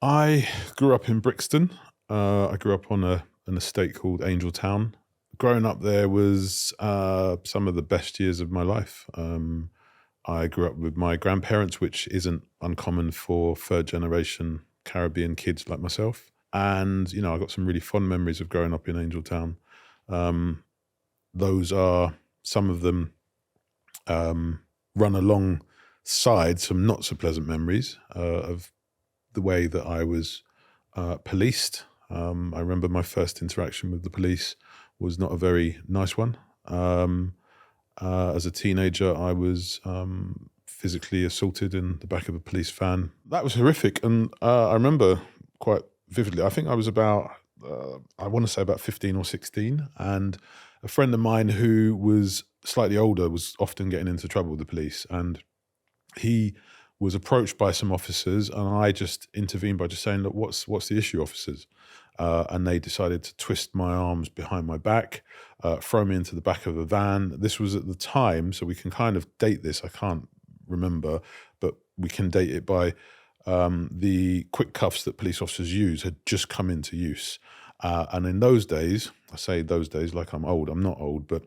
I grew up in Brixton. I grew up on an estate called Angeltown. Growing up there was some of the best years of my life. I grew up with my grandparents, which isn't uncommon for third generation Caribbean kids like myself. And, I got some really fond memories of growing up in Angeltown. Um, those are some of them run alongside some not so pleasant memories of the way that I was policed. I remember my first interaction with the police was not a very nice one. As a teenager, I was physically assaulted in the back of a police van. That was horrific, and I remember quite vividly. I think I was about, I want to say about 15 or 16, and a friend of mine who was slightly older was often getting into trouble with the police, and he was approached by some officers, and I just intervened by just saying, "Look, what's the issue, officers?" And they decided to twist my arms behind my back, throw me into the back of a van. This was at the time, so we can kind of date this. I can't remember, but we can date it by the quick cuffs that police officers use had just come into use. And in those days, I say those days like I'm old. I'm not old, but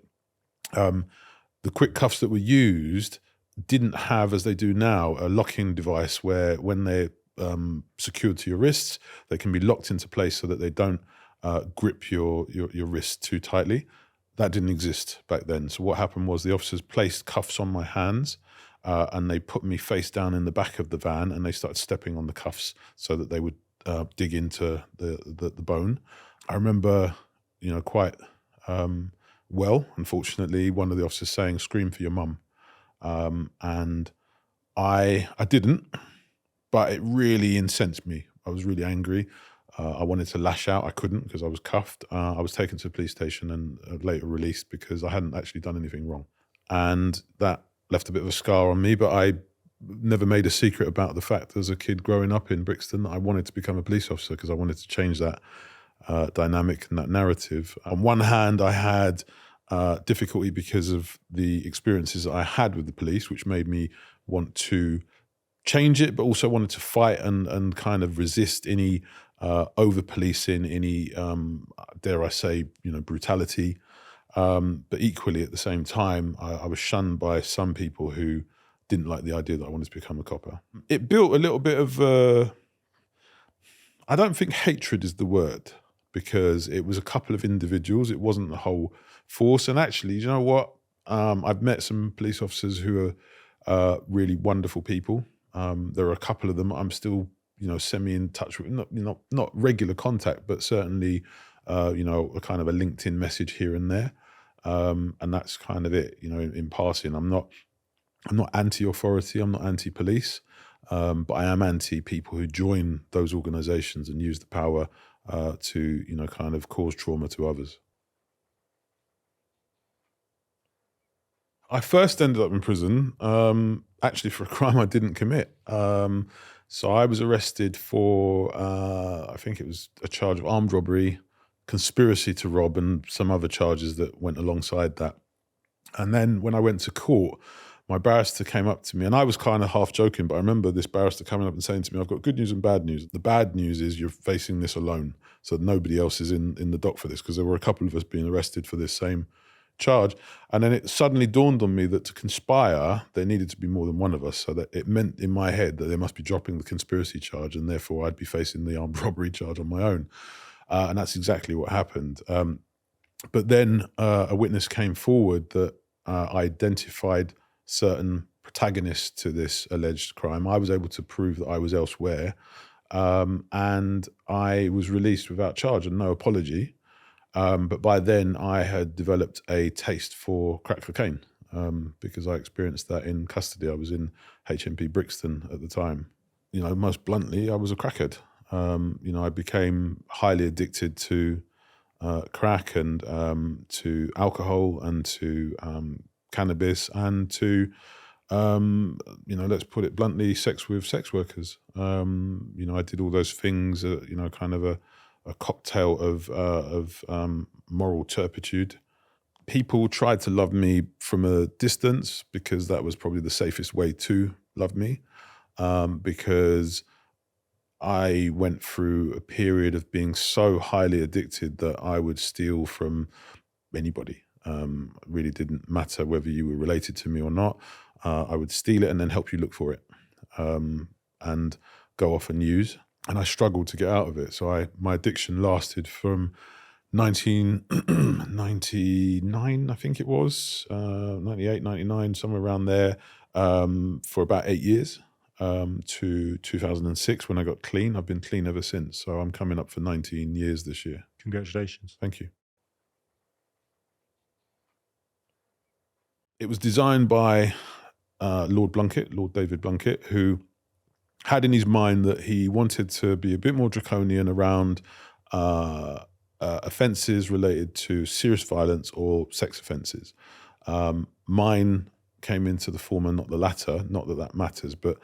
the quick cuffs that were used didn't have, as they do now, a locking device where when they're secured to your wrists, they can be locked into place so that they don't grip your wrist too tightly. That didn't exist back then. So what happened was the officers placed cuffs on my hands and they put me face down in the back of the van and they started stepping on the cuffs so that they would dig into the bone. I remember, quite well, unfortunately, one of the officers saying, "Scream for your mum." And I didn't, but it really incensed me. I was really angry. I wanted to lash out. I couldn't because I was cuffed. I was taken to the police station and later released because I hadn't actually done anything wrong. And that left a bit of a scar on me, but I never made a secret about the fact as a kid growing up in Brixton, I wanted to become a police officer because I wanted to change that dynamic and that narrative. On one hand, I had difficulty because of the experiences that I had with the police, which made me want to change it, but also wanted to fight and kind of resist any over policing, any dare I say, brutality. But equally, at the same time, I was shunned by some people who didn't like the idea that I wanted to become a copper. It built a little bit of I don't think hatred is the word because it was a couple of individuals. It wasn't the whole force. And actually, you know what? I've met some police officers who are really wonderful people. There are a couple of them I'm still, semi in touch with, not regular contact, but certainly, a kind of a LinkedIn message here and there. And that's kind of it, in passing. I'm not anti-authority. I'm not anti-police. But I am anti people who join those organizations and use the power to, kind of cause trauma to others. I first ended up in prison, actually for a crime I didn't commit. So I was arrested for, I think it was a charge of armed robbery, conspiracy to rob, and some other charges that went alongside that. And then when I went to court, my barrister came up to me, and I was kind of half joking, but I remember this barrister coming up and saying to me, "I've got good news and bad news. The bad news is you're facing this alone. So nobody else is in the dock for this," because there were a couple of us being arrested for this same charge. And then it suddenly dawned on me that to conspire, there needed to be more than one of us. So that it meant in my head that they must be dropping the conspiracy charge, and therefore I'd be facing the armed robbery charge on my own. And that's exactly what happened. But then a witness came forward that identified certain protagonists to this alleged crime. I was able to prove that I was elsewhere, and I was released without charge and no apology. But by then, I had developed a taste for crack cocaine because I experienced that in custody. I was in HMP Brixton at the time. Most bluntly, I was a crackhead. I became highly addicted to crack and to alcohol and to cannabis and to, let's put it bluntly, sex with sex workers. I did all those things, kind of a cocktail of moral turpitude. People tried to love me from a distance because that was probably the safest way to love me, because I went through a period of being so highly addicted that I would steal from anybody. It really didn't matter whether you were related to me or not. I would steal it and then help you look for it, and go off and use. And I struggled to get out of it. So my addiction lasted from 1999, I think it was, 98, 99, somewhere around there, for about 8 years, to 2006 when I got clean. I've been clean ever since. So I'm coming up for 19 years this year. Congratulations. Thank you. It was designed by Lord David Blunkett, who had in his mind that he wanted to be a bit more draconian around offences related to serious violence or sex offences. Mine came into the former, not the latter. Not that that matters, but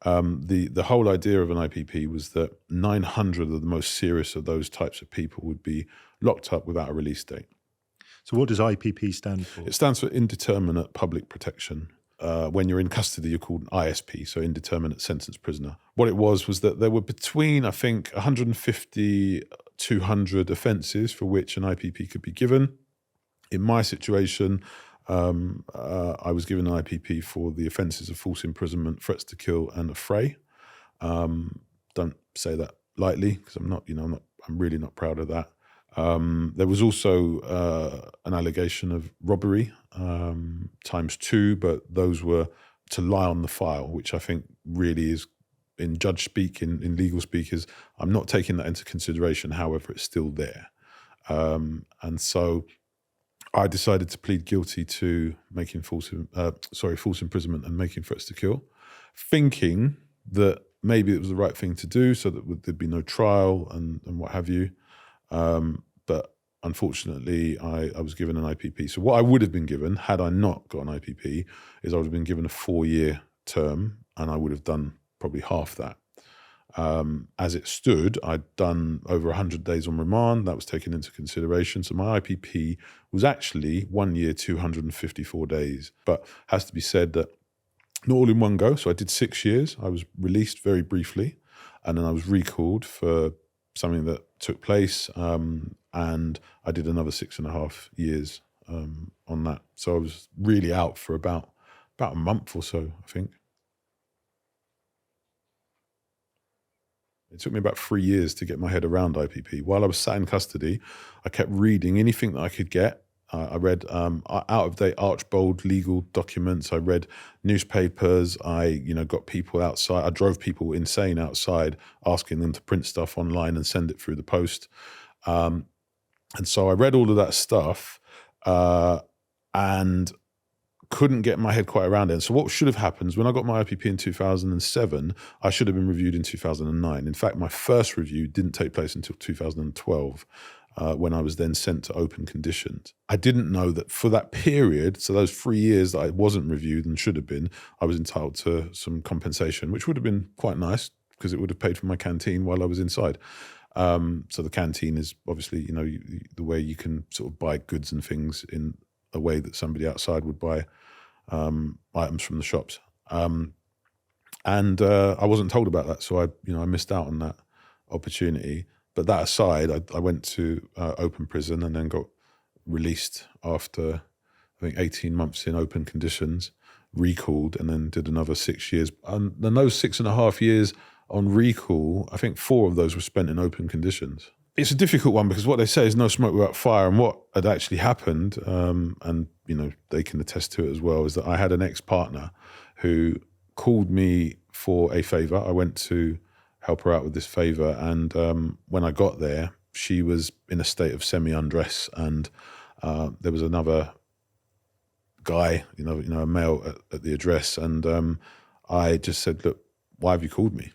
the whole idea of an IPP was that 900 of the most serious of those types of people would be locked up without a release date. So what does IPP stand for? It stands for Indeterminate Public Protection. When you're in custody, you're called an ISP, so Indeterminate Sentence Prisoner. What it was that there were between, I think, 150, 200 offences for which an IPP could be given. In my situation, I was given an IPP for the offences of false imprisonment, threats to kill, and affray. Don't say that lightly, because I'm really not proud of that. There was also an allegation of robbery, ×2, but those were to lie on the file, which I think really is, in judge speak, in legal speak, is I'm not taking that into consideration. However, it's still there. And so I decided to plead guilty to making false imprisonment and making threats to kill, thinking that maybe it was the right thing to do so that there'd be no trial and what have you. But unfortunately, I was given an IPP. So what I would have been given, had I not got an IPP, is I would have been given a 4-year term, and I would have done probably half that. As it stood, I'd done over 100 days on remand. That was taken into consideration. So my IPP was actually 1 year, 254 days. But has to be said that not all in one go. So I did 6 years. I was released very briefly, and then I was recalled for something that took place, and I did another 6.5 years on that. So I was really out for about a month or so, I think. It took me about 3 years to get my head around IPP. While I was sat in custody, I kept reading anything that I could get. I read out-of-date Archbold legal documents. I read newspapers. I got people outside. I drove people insane outside, asking them to print stuff online and send it through the post. And so I read all of that stuff and couldn't get my head quite around it. So what should have happened is when I got my IPP in 2007, I should have been reviewed in 2009. In fact, my first review didn't take place until 2012. When I was then sent to open conditions. I didn't know that for that period, so those 3 years that I wasn't reviewed and should have been, I was entitled to some compensation, which would have been quite nice because it would have paid for my canteen while I was inside. So the canteen is obviously, the way you can sort of buy goods and things in a way that somebody outside would buy items from the shops. And I wasn't told about that, so I missed out on that opportunity. But that aside, I went to open prison and then got released after, I think, 18 months in open conditions, recalled, and then did another 6 years. And then those 6.5 years on recall, I think 4 of those were spent in open conditions. It's a difficult one because what they say is no smoke without fire. And what had actually happened, and they can attest to it as well, is that I had an ex-partner who called me for a favour. I went to help her out with this favour, and when I got there, she was in a state of semi-undress, and there was another guy, a male at the address, and I just said, "Look, why have you called me?"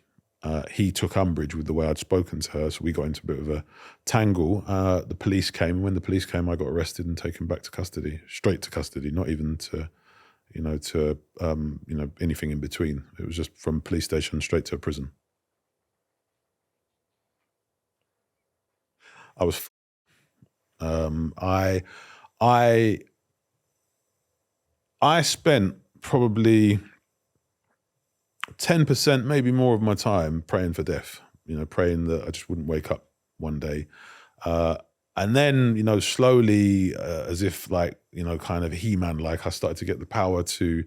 He took umbrage with the way I'd spoken to her, so we got into a bit of a tangle. The police came, and when the police came, I got arrested and taken back to custody, straight to custody, not even to anything in between. It was just from police station straight to a prison. I was, I spent probably 10%, maybe more of my time praying for death. praying that I just wouldn't wake up one day. And then, slowly, as if like, kind of He-Man, like I started to get the power to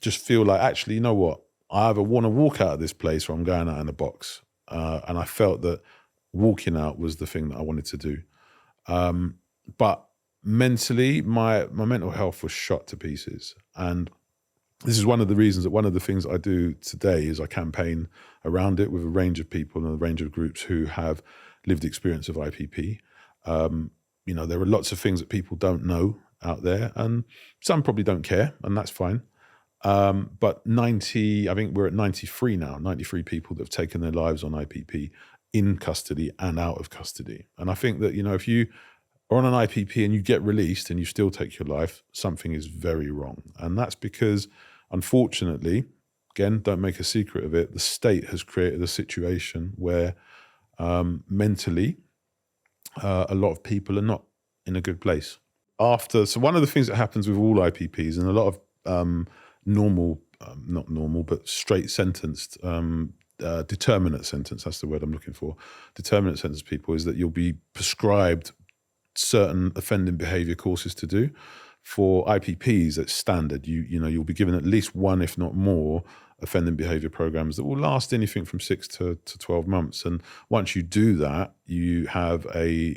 just feel like, actually, you know what? I either want to walk out of this place or I'm going out in a box. And I felt that walking out was the thing that I wanted to do. But mentally, my mental health was shot to pieces. And this is one of the reasons that one of the things I do today is I campaign around it with a range of people and a range of groups who have lived experience of IPP. There are lots of things that people don't know out there, and some probably don't care, and that's fine. But I think we're at 93 now, 93 people that have taken their lives on IPP in custody and out of custody. And I think that, if you are on an IPP and you get released and you still take your life, something is very wrong. And that's because, unfortunately, again, don't make a secret of it, the state has created a situation where mentally, a lot of people are not in a good place. So one of the things that happens with all IPPs and a lot of not normal, but straight sentenced, determinate sentence, that's the word I'm looking for, determinate sentence people, is that you'll be prescribed certain offending behaviour courses to do. For IPPs, it's standard. You'll be given at least one, if not more, offending behaviour programs that will last anything from 6 to 12 months. And once you do that, you have a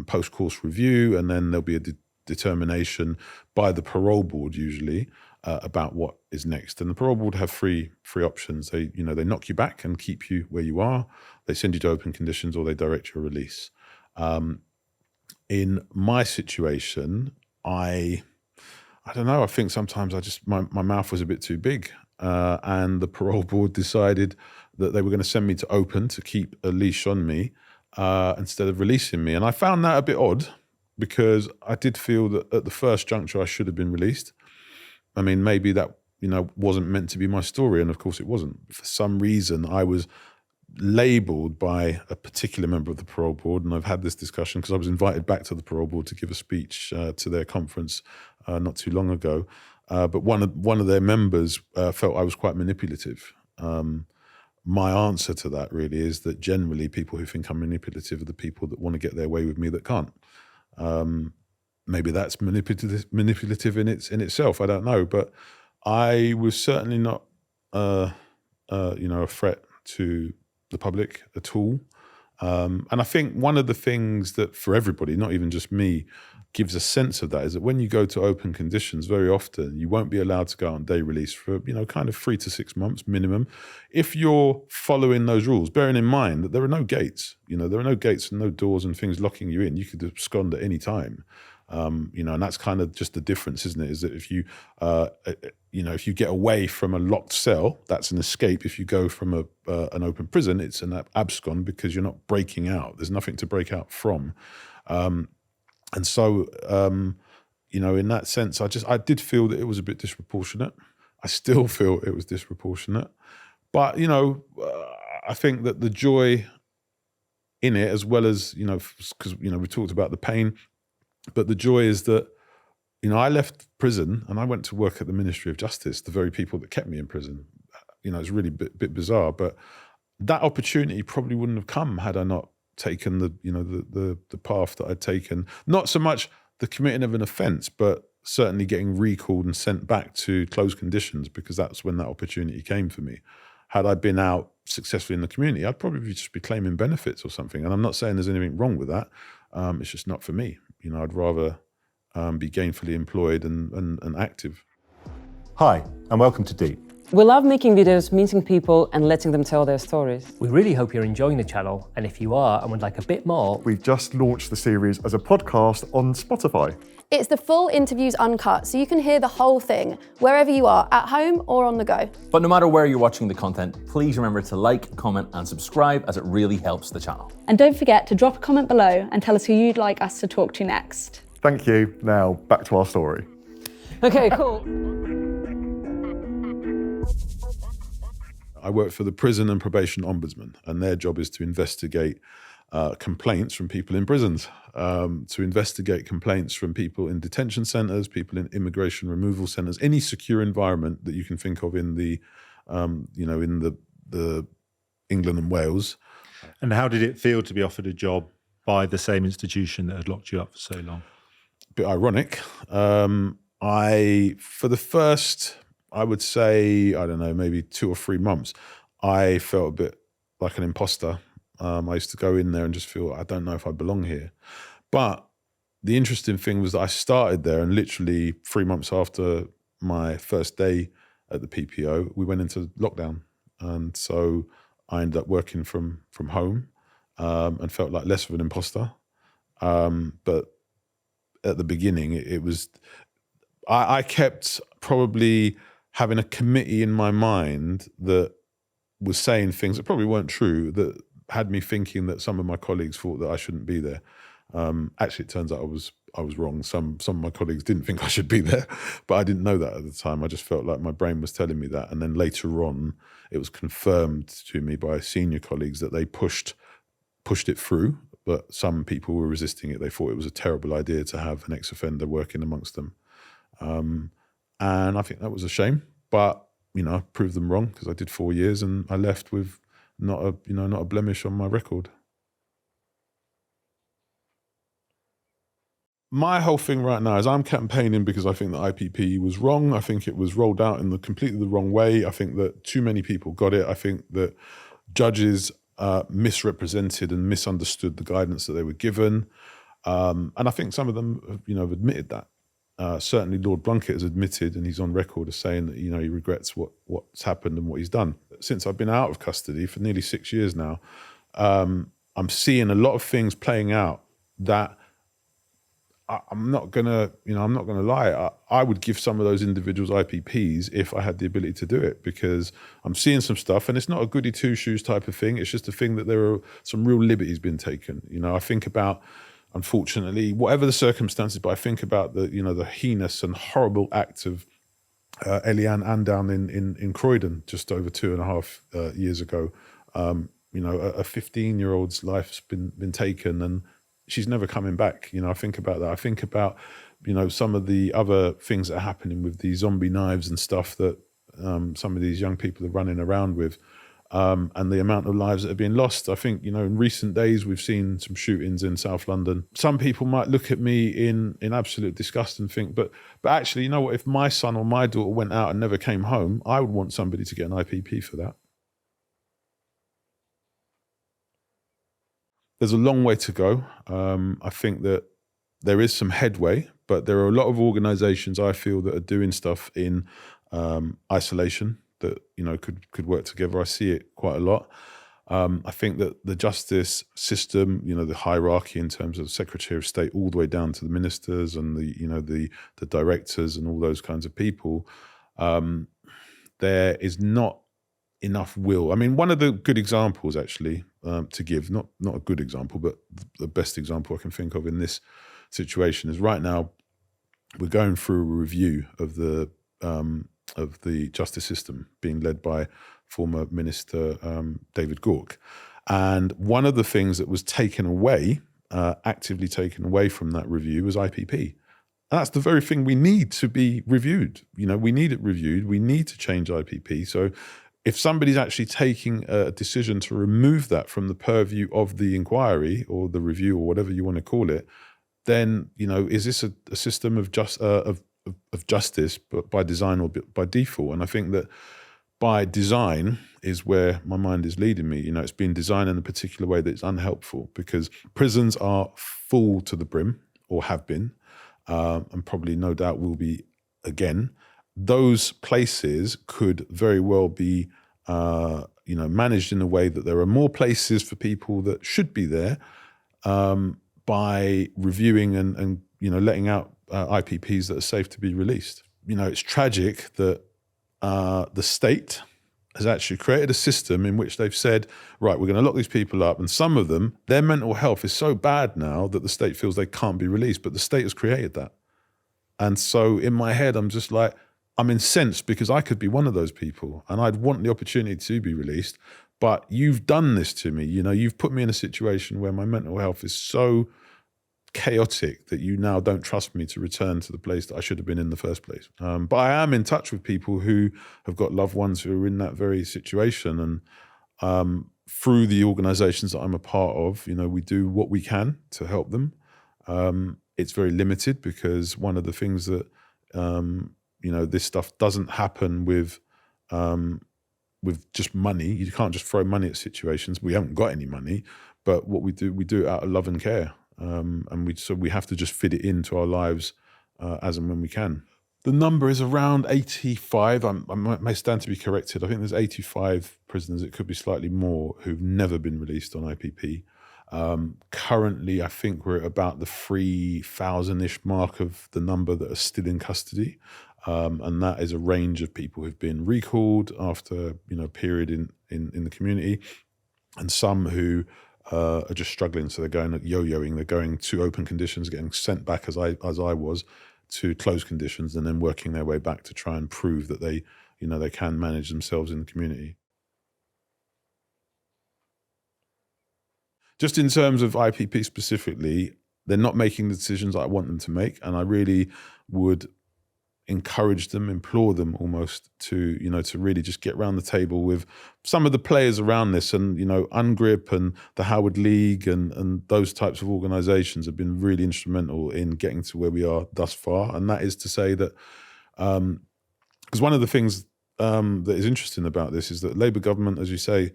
post-course review, and then there'll be a determination by the parole board usually about what is next. And the parole board have three options. They knock you back and keep you where you are. They send you to open conditions, or they direct your release. In my situation, I don't know. I think sometimes my mouth was a bit too big, and the parole board decided that they were going to send me to open to keep a leash on me instead of releasing me. And I found that a bit odd, because I did feel that at the first juncture I should have been released. I mean, maybe that wasn't meant to be my story, and of course it wasn't. For some reason, I was labelled by a particular member of the parole board, and I've had this discussion because I was invited back to the parole board to give a speech to their conference not too long ago. But one of their members felt I was quite manipulative. My answer to that really is that generally people who think I'm manipulative are the people that want to get their way with me that can't. Maybe that's manipulative in itself. I don't know, but I was certainly not a threat to the public at all. And I think one of the things that for everybody, not even just me, gives a sense of that is that when you go to open conditions, very often you won't be allowed to go out on day release for, kind of 3 to 6 months minimum. If you're following those rules, bearing in mind that there are no gates, there are no gates and no doors and things locking you in. You could abscond at any time. And that's kind of just the difference, isn't it? Is that if you get away from a locked cell, that's an escape. If you go from an open prison, it's an abscond, because you're not breaking out. There's nothing to break out from. And so, in that sense, I did feel that it was a bit disproportionate. I still feel it was disproportionate. But, I think that the joy in it, as well as, because, we talked about the pain, but the joy is that, I left prison and I went to work at the Ministry of Justice, the very people that kept me in prison. It's really a bit bizarre, but that opportunity probably wouldn't have come had I not taken the path that I'd taken. Not so much the committing of an offence, but certainly getting recalled and sent back to closed conditions, because that's when that opportunity came for me. Had I been out successfully in the community, I'd probably just be claiming benefits or something. And I'm not saying there's anything wrong with that. It's just not for me. I'd rather be gainfully employed and active. Hi, and welcome to Deep. We love making videos, meeting people and letting them tell their stories. We really hope you're enjoying the channel, and if you are and would like a bit more, We've just launched the series as a podcast on Spotify. It's the full interviews uncut, so you can hear the whole thing wherever you are, at home or on the go. But no matter where you're watching the content, please remember to like, comment and subscribe, as it really helps the channel. And don't forget to drop a comment below and tell us who you'd like us to talk to next. Thank you. Now back to our story. Okay, cool. I work for the Prison and Probation Ombudsman, and their job is to investigate complaints from people in prisons, to investigate complaints from people in detention centres, people in immigration removal centres, any secure environment that you can think of in the England and Wales. And how did it feel to be offered a job by the same institution that had locked you up for so long? A bit ironic. For the first, I would say, I don't know, maybe 2 or 3 months, I felt a bit like an imposter. I used to go in there and just feel, I don't know if I belong here. But the interesting thing was that I started there, and literally 3 months after my first day at the PPO, we went into lockdown. And so I ended up working from home and felt like less of an imposter. But at the beginning, it was, I kept probably having a committee in my mind that was saying things that probably weren't true, that had me thinking that some of my colleagues thought that I shouldn't be there. Actually, it turns out I was wrong. Some of my colleagues didn't think I should be there, but I didn't know that at the time. I just felt like my brain was telling me that. And then later on, it was confirmed to me by senior colleagues that they pushed it through, but some people were resisting it. They thought it was a terrible idea to have an ex-offender working amongst them. And I think that was a shame, but, I proved them wrong, because I did 4 years and I left with not a blemish on my record. My whole thing right now is I'm campaigning because I think that IPP was wrong. I think it was rolled out in completely the wrong way. I think that too many people got it. I think that judges misrepresented and misunderstood the guidance that they were given. And I think some of them, have admitted that. Certainly Lord Blunkett has admitted, and he's on record as saying that, he regrets what's happened and what he's done. Since I've been out of custody for nearly 6 years now, I'm seeing a lot of things playing out that I'm not gonna lie. I would give some of those individuals IPPs if I had the ability to do it, because I'm seeing some stuff, and it's not a goody two shoes type of thing. It's just a thing that there are some real liberties being taken. I think about, unfortunately, whatever the circumstances, but I think about the heinous and horrible act of Eliane Andown in Croydon just over 2.5 years ago. A 15-year-old's life's been taken, and she's never coming back. I think about that. I think about, some of the other things that are happening with these zombie knives and stuff that some of these young people are running around with, and the amount of lives that are being lost. I think, in recent days, we've seen some shootings in South London. Some people might look at me in absolute disgust and think, but actually, what, if my son or my daughter went out and never came home, I would want somebody to get an IPP for that. There's a long way to go. I think that there is some headway, but there are a lot of organisations, I feel, that are doing stuff in isolation that could work together. I see it quite a lot. I think that the justice system, the hierarchy in terms of Secretary of State, all the way down to the ministers and the directors and all those kinds of people, there is not enough will. I mean, one of the good examples, actually, to give, not a good example, but the best example I can think of in this situation is right now we're going through a review of the justice system being led by former Minister David Gauke. And one of the things that was taken away, actively taken away from that review, was IPP. And that's the very thing we need to be reviewed. We need it reviewed. We need to change IPP. So if somebody's actually taking a decision to remove that from the purview of the inquiry or the review or whatever you want to call it, then, is this a system of justice, but by design or by default? And I think that by design is where my mind is leading me. It's been designed in a particular way that's unhelpful, because prisons are full to the brim, or have been, and probably no doubt will be again. Those places could very well be, managed in a way that there are more places for people that should be there, by reviewing and letting out IPPs that are safe to be released. It's tragic that the state has actually created a system in which they've said, right, we're going to lock these people up, and some of them, their mental health is so bad now that the state feels they can't be released, but the state has created that. And so in my head, I'm just like, I'm incensed, because I could be one of those people and I'd want the opportunity to be released, but you've done this to me. You've put me in a situation where my mental health is so chaotic that you now don't trust me to return to the place that I should have been in the first place. But I am in touch with people who have got loved ones who are in that very situation. And through the organisations that I'm a part of, we do what we can to help them. It's very limited because one of the things that, this stuff doesn't happen with just money. You can't just throw money at situations. We haven't got any money, but what we do it out of love and care. And we have to just fit it into our lives as and when we can. The number is around 85. I may stand to be corrected. I think there's 85 prisoners. It could be slightly more who've never been released on IPP. Currently, I think we're at about the 3,000-ish mark of the number that are still in custody. And that is a range of people who've been recalled after a period in the community, and some who are just struggling. So they're going yo-yoing. They're going to open conditions, getting sent back as I was to closed conditions, and then working their way back to try and prove that they can manage themselves in the community. Just in terms of IPP specifically, they're not making the decisions I want them to make, and I really would encourage them, implore them almost to really just get around the table with some of the players around this, and UNGRIP and the Howard League and those types of organisations have been really instrumental in getting to where we are thus far. And that is to say that because one of the things that is interesting about this is that Labour government, as you say,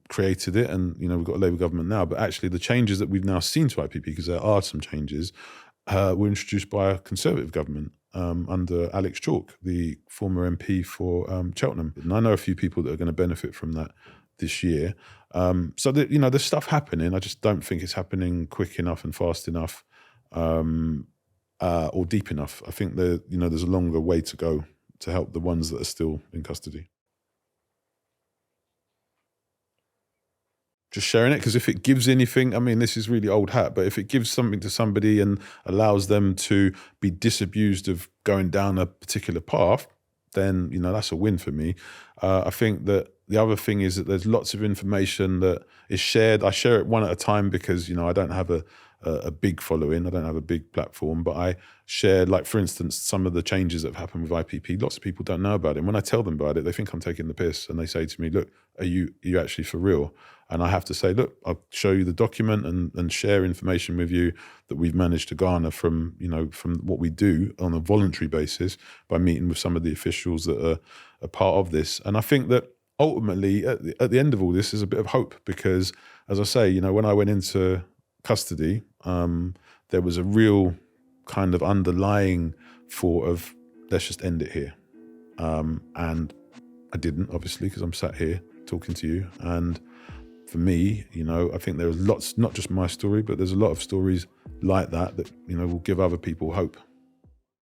created it, and we've got a Labour government now, but actually the changes that we've now seen to IPP, because there are some changes, were introduced by a Conservative government under Alex Chalk, the former MP for Cheltenham. And I know a few people that are going to benefit from that this year. So that, there's stuff happening. I just don't think it's happening quick enough and fast enough or deep enough. I think there's a longer way to go to help the ones that are still in custody. Just sharing it, because if it gives anything, I mean, this is really old hat, but if it gives something to somebody and allows them to be disabused of going down a particular path, then, that's a win for me. I think that the other thing is that there's lots of information that is shared. I share it one at a time because, I don't have a big following. I don't have a big platform, but I share, like, for instance, some of the changes that have happened with IPP. Lots of people don't know about it. And when I tell them about it, they think I'm taking the piss. And they say to me, look, are you actually for real? And I have to say, look, I'll show you the document and share information with you that we've managed to garner from what we do on a voluntary basis by meeting with some of the officials that are part of this. And I think that ultimately, at the end of all this, is a bit of hope, because, as I say, when I went into custody, there was a real kind of underlying thought of, let's just end it here. And I didn't, obviously, because I'm sat here talking to you. And for me, I think there's lots, not just my story, but there's a lot of stories like that will give other people hope.